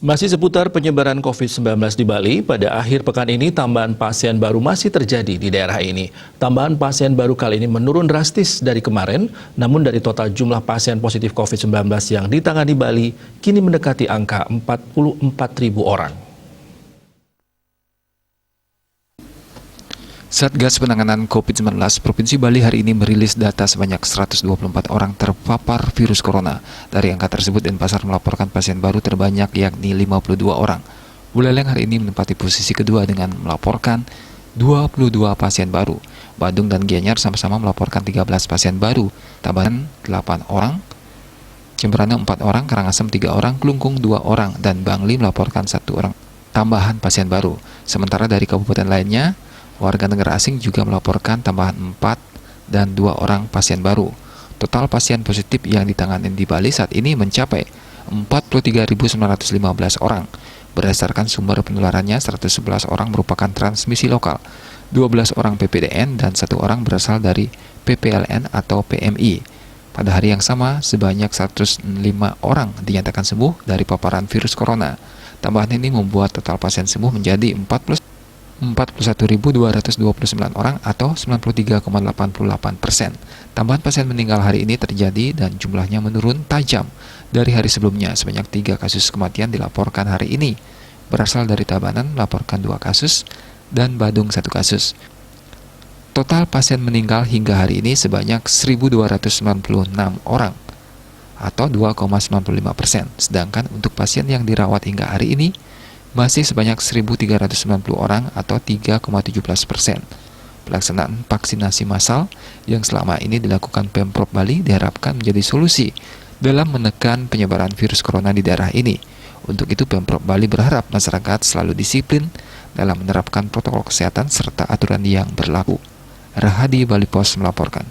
Masih seputar penyebaran COVID-19 di Bali, pada akhir pekan ini tambahan pasien baru masih terjadi di daerah ini. Tambahan pasien baru kali ini menurun drastis dari kemarin, namun dari total jumlah pasien positif COVID-19 yang ditangani Bali, kini mendekati angka 44.000 orang. Satgas Penanganan COVID-19 Provinsi Bali hari ini merilis data sebanyak 124 orang terpapar virus corona. Dari angka tersebut, Denpasar melaporkan pasien baru terbanyak yakni 52 orang. Buleleng hari ini menempati posisi kedua dengan melaporkan 22 pasien baru. Badung dan Gianyar sama-sama melaporkan 13 pasien baru. Tabanan 8 orang, Jemberana 4 orang, Karangasem 3 orang, Klungkung 2 orang, dan Bangli melaporkan 1 orang tambahan pasien baru. Sementara dari kabupaten lainnya, warga negara asing juga melaporkan tambahan 4 dan 2 orang pasien baru. Total pasien positif yang ditangani di Bali saat ini mencapai 43.915 orang. Berdasarkan sumber penularannya, 111 orang merupakan transmisi lokal, 12 orang PPDN, dan 1 orang berasal dari PPLN atau PMI. Pada hari yang sama, sebanyak 105 orang dinyatakan sembuh dari paparan virus corona. Tambahan ini membuat total pasien sembuh menjadi 41.229 orang atau 93,88%. Tambahan pasien meninggal hari ini terjadi dan jumlahnya menurun tajam dari hari sebelumnya. Sebanyak 3 kasus kematian dilaporkan hari ini. Berasal dari Tabanan melaporkan 2 kasus dan Badung 1 kasus. Total pasien meninggal hingga hari ini sebanyak 1.296 orang atau 2,95%. Sedangkan untuk pasien yang dirawat hingga hari ini masih sebanyak 1.390 orang atau 3,17%. Pelaksanaan vaksinasi massal yang selama ini dilakukan Pemprov Bali diharapkan menjadi solusi dalam menekan penyebaran virus corona di daerah ini. Untuk itu, Pemprov Bali berharap masyarakat selalu disiplin dalam menerapkan protokol kesehatan serta aturan yang berlaku. Rahadi Bali Pos melaporkan.